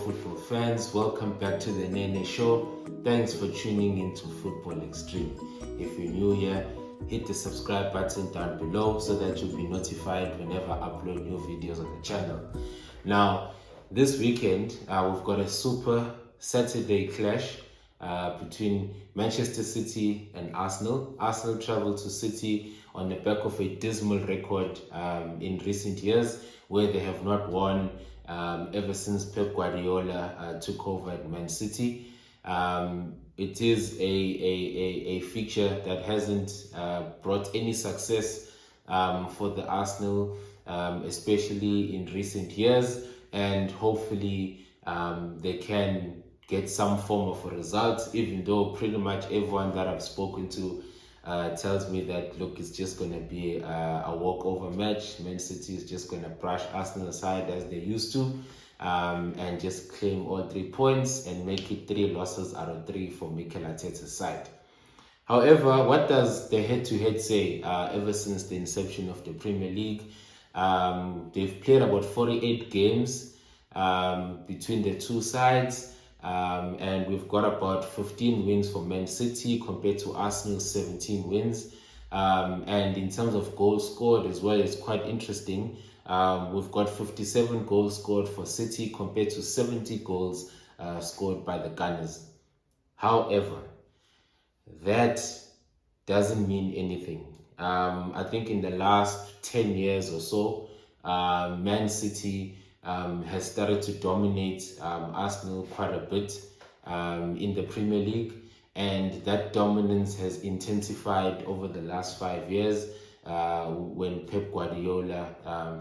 football fans, welcome back to the Nene Show. Thanks for tuning into Football Extreme. If you're new here, hit the subscribe button down below so that you'll be notified whenever I upload new videos on the channel. Now, this weekend, we've got a super Saturday clash between Manchester City and Arsenal. Arsenal traveled to City on the back of a dismal record in recent years, where they have not won ever since Pep Guardiola took over at Man City. It is a fixture that hasn't brought any success for the Arsenal, especially in recent years, and hopefully they can get some form of a result, even though pretty much everyone that I've spoken to tells me that, look, it's just going to be a walkover match. Man City is just going to brush Arsenal aside as they used to and just claim all 3 points and make it 3 losses out of 3 for Mikel Arteta's side. However, what does the head-to-head say ever since the inception of the Premier League? They've played about 48 games between the two sides. And we've got about 15 wins for Man City compared to Arsenal's 17 wins. And in terms of goals scored as well, it's quite interesting. We've got 57 goals scored for City compared to 70 goals scored by the Gunners. However, that doesn't mean anything. I think in the last 10 years or so, Man City has started to dominate Arsenal quite a bit in the Premier League, and that dominance has intensified over the last 5 years when Pep Guardiola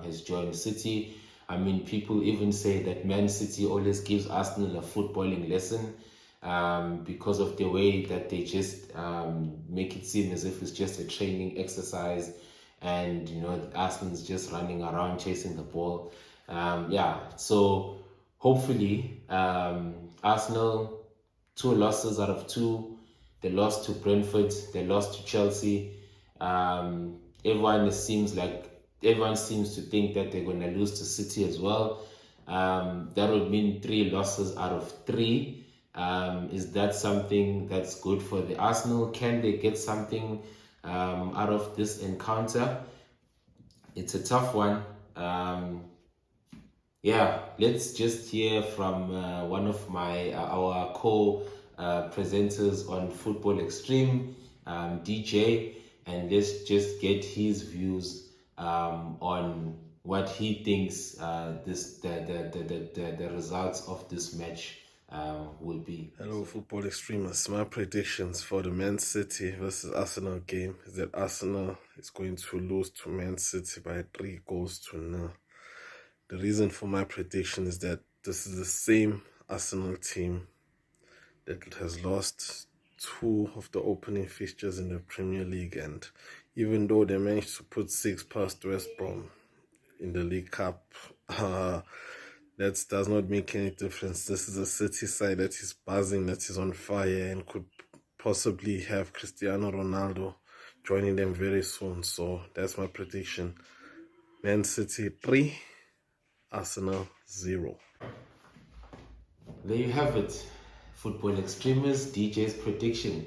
has joined City. I mean, people even say that Man City always gives Arsenal a footballing lesson because of the way that they just make it seem as if it's just a training exercise, and Arsenal is just running around chasing the ball. So hopefully Arsenal, 2 losses out of 2. They lost to Brentford, they lost to Chelsea. Everyone seems to think that they're going to lose to City as well. That would mean 3 losses out of 3. Is that something that's good for the Arsenal? Can they get something out of this encounter? It's a tough one. Let's just hear from one of our co-presenters on Football Extreme, DJ, and let's just get his views on what he thinks the results of this match will be. Hello, Football Extremers. My predictions for the Man City versus Arsenal game is that Arsenal is going to lose to Man City by 3-0. The reason for my prediction is that this is the same Arsenal team that has lost 2 of the opening fixtures in the Premier League, and even though they managed to put 6 past West Brom in the League Cup, that does not make any difference. This is a City side that is buzzing, that is on fire, and could possibly have Cristiano Ronaldo joining them very soon. So that's my prediction. Man City 3, Arsenal 0. There you have it, Football Extremers, DJ's prediction.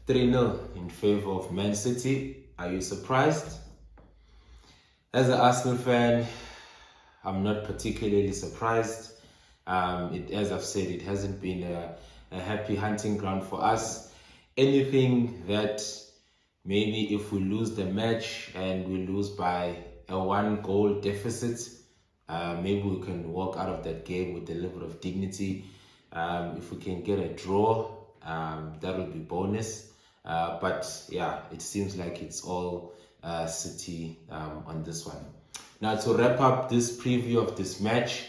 3-0 in favor of Man City. Are you surprised? As an Arsenal fan, I'm not particularly surprised. As I've said, it hasn't been a happy hunting ground for us. Anything that maybe if we lose the match and we lose by a 1-goal deficit, maybe we can walk out of that game with a level of dignity. If we can get a draw, that would be bonus. But yeah, it seems like it's all City on this one. Now, to wrap up this preview of this match,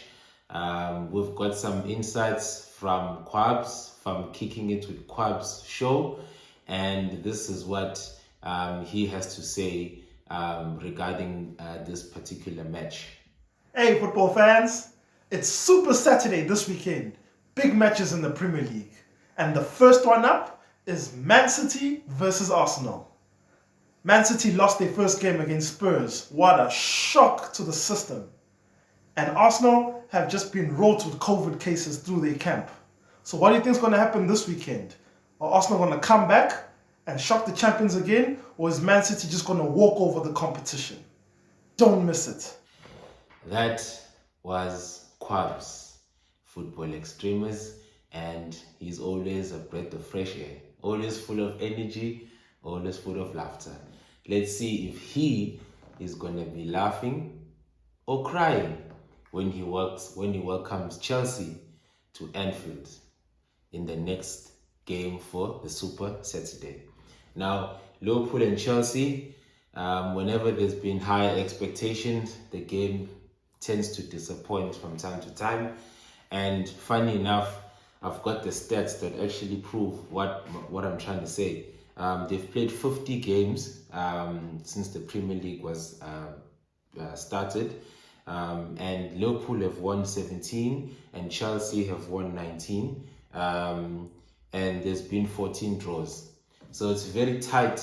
we've got some insights from Quabs, from Kicking It with Quabs show, and this is what he has to say regarding this particular match. Hey, football fans! It's Super Saturday this weekend. Big matches in the Premier League. And the first one up is Man City versus Arsenal. Man City lost their first game against Spurs. What a shock to the system. And Arsenal have just been wrought with COVID cases through their camp. So what do you think is going to happen this weekend? Are Arsenal going to come back and shock the champions again? Or is Man City just going to walk over the competition? Don't miss it. That was Quabs, football extremist, and he's always a breath of fresh air, always full of energy, always full of laughter. Let's see if he is going to be laughing or crying when he welcomes Chelsea to Anfield in the next game for the Super Saturday. Now, Liverpool and Chelsea, whenever there's been high expectations, the game tends to disappoint from time to time. And funny enough, I've got the stats that actually prove what I'm trying to say. They've played 50 games since the Premier League was started. And Liverpool have won 17 and Chelsea have won 19. And there's been 14 draws. So it's very tight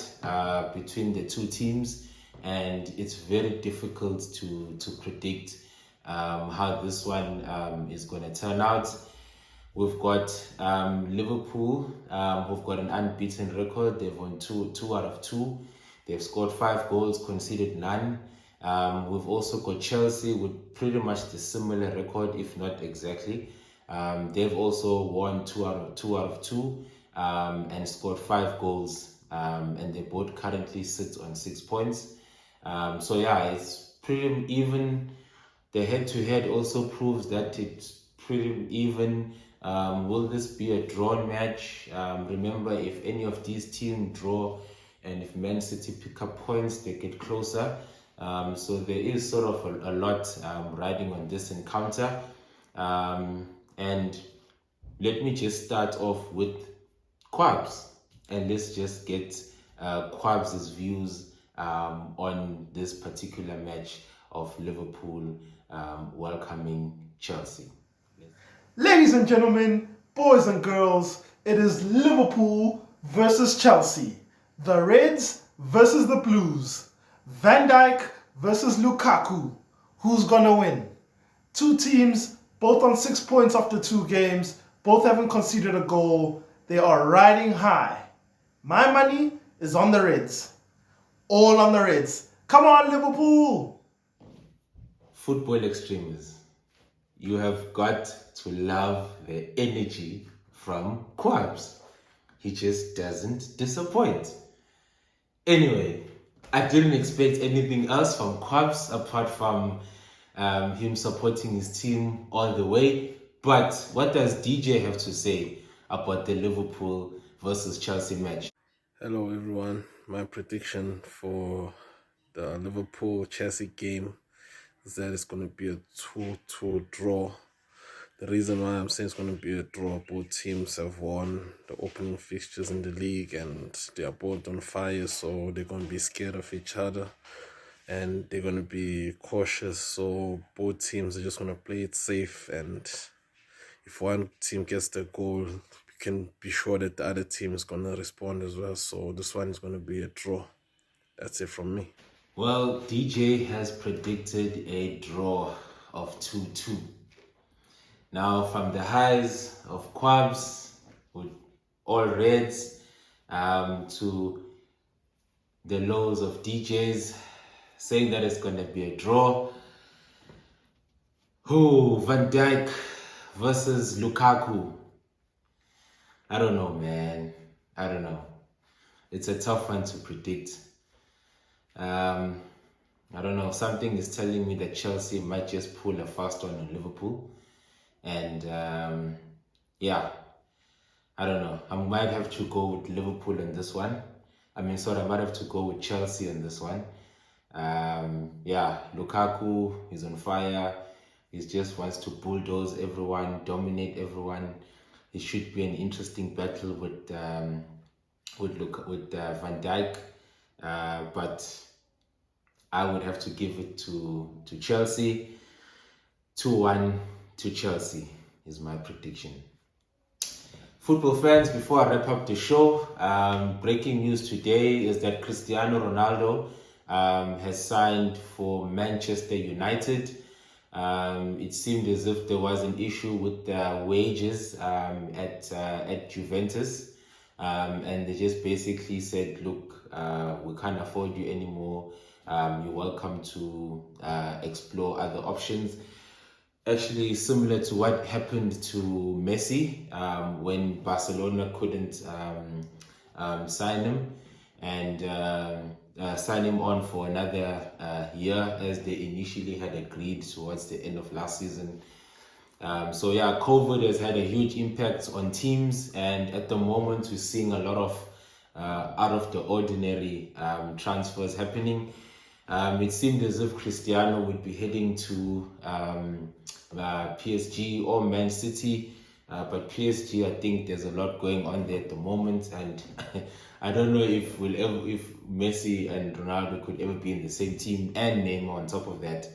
between the two teams, and it's very difficult to predict how this one is going to turn out. We've got Liverpool, who've got an unbeaten record. They've won two out of 2. They've scored 5 goals, conceded none. We've also got Chelsea with pretty much the similar record, if not exactly. They've also won 2 out of 2 and scored 5 goals. And they both currently sit on 6 points. So yeah, it's pretty even. The head-to-head also proves that it's pretty even. Will this be a drawn match? Remember, if any of these teams draw and if Man City pick up points, they get closer. So there is sort of a lot riding on this encounter. And let me just start off with Quabs. And let's just get Quabs' views on this particular match of Liverpool welcoming Chelsea. Ladies and gentlemen, boys and girls, it is Liverpool versus Chelsea. The Reds versus the Blues. Van Dijk versus Lukaku. Who's gonna win? 2 teams, both on 6 points after 2 games, both haven't conceded a goal. They are riding high. My money is on the Reds. All on the Reds. Come on, Liverpool! Football extremists, you have got to love the energy from Quabs. He just doesn't disappoint. Anyway, I didn't expect anything else from Quabs apart from him supporting his team all the way. But what does DJ have to say about the Liverpool versus Chelsea match? Hello everyone, my prediction for the Liverpool-Chelsea game is that it's going to be a 2-2 draw. The reason why I'm saying it's going to be a draw, both teams have won the opening fixtures in the league and they are both on fire, so they're going to be scared of each other and they're going to be cautious. So both teams are just going to play it safe, and if one team gets the goal, you can be sure that the other team is going to respond as well. So this one is going to be a draw. That's it from me. Well, DJ has predicted a draw of 2-2. Now, from the highs of Quabs with all Reds to the lows of DJs, saying that it's going to be a draw. Van Dijk versus Lukaku. I don't know, man. I don't know. It's a tough one to predict. I don't know. Something is telling me that Chelsea might just pull a fast one on Liverpool. And yeah, I don't know. I might have to go with Liverpool in this one. I might have to go with Chelsea in this one. Yeah, Lukaku is on fire. He just wants to bulldoze everyone, dominate everyone. It should be an interesting battle with Van Dijk. But I would have to give it to Chelsea. 2-1 to Chelsea is my prediction. Football fans, before I wrap up the show, breaking news today is that Cristiano Ronaldo has signed for Manchester United. It seemed as if there was an issue with the wages at Juventus, and they just basically said, look, we can't afford you anymore. You're welcome to explore other options. Actually, similar to what happened to Messi when Barcelona couldn't sign him and sign him on for another year as they initially had agreed towards the end of last season. So yeah, COVID has had a huge impact on teams, and at the moment we're seeing a lot of out of the ordinary transfers happening. It seemed as if Cristiano would be heading to PSG or Man City, but PSG, I think there's a lot going on there at the moment, and I don't know if Messi and Ronaldo could ever be in the same team, and Neymar on top of that.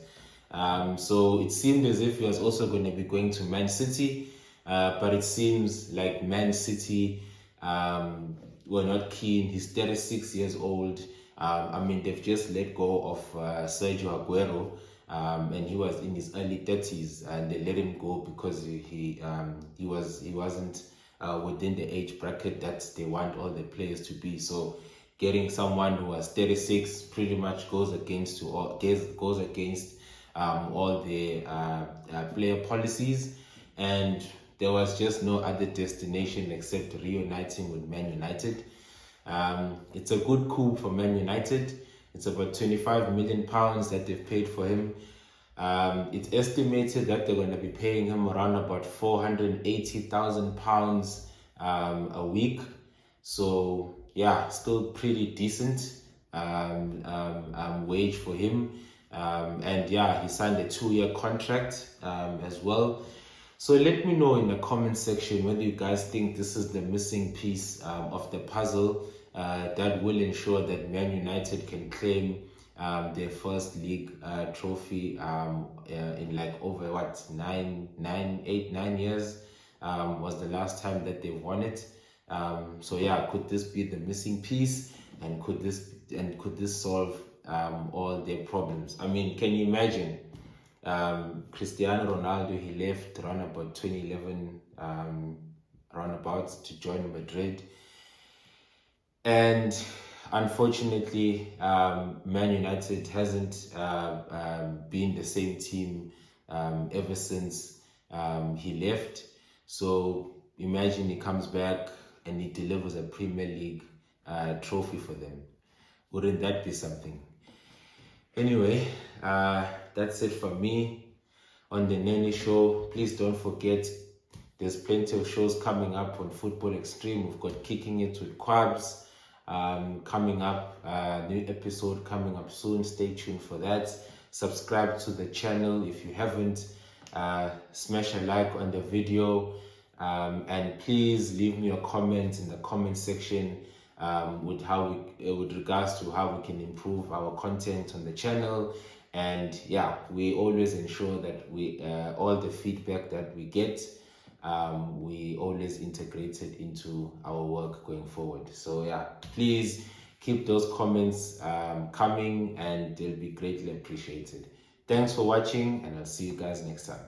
So it seemed as if he was also going to be going to Man City, but it seems like Man City were not keen. He's 36 years old. I mean, they've just let go of Sergio Aguero, and he was in his early 30s, and they let him go because he wasn't within the age bracket that they want all the players to be. So getting someone who was 36 pretty much goes against all the player policies, and there was just no other destination except reuniting with Man United. It's a good coup for Man United. It's about £25 million that they've paid for him. It's estimated that they're going to be paying him around about £480,000 a week. So yeah, still pretty decent wage for him. And yeah, he signed a 2-year contract as well. So let me know in the comment section whether you guys think this is the missing piece of the puzzle that will ensure that Man United can claim their first league trophy in like over 9 years was the last time that they won it. So yeah, could this be the missing piece, and could this solve all their problems? I mean, can you imagine Cristiano Ronaldo? He left around about 2011 roundabouts to join Madrid, and unfortunately Man United hasn't been the same team ever since he left. So imagine he comes back and he delivers a Premier League trophy for them. Wouldn't that be something? Anyway, that's it from me on the Nene Show. Please don't forget, there's plenty of shows coming up on Football Extreme. We've got Kicking It with Quabs coming up, new episode coming up soon. Stay tuned for that. Subscribe to the channel if you haven't. Smash a like on the video, and please leave me a comment in the comment section with regards to how we can improve our content on the channel. And yeah, we always ensure that we all the feedback that we get, we always integrate it into our work going forward. So yeah, please keep those comments coming, and they'll be greatly appreciated. Thanks for watching, and I'll see you guys next time.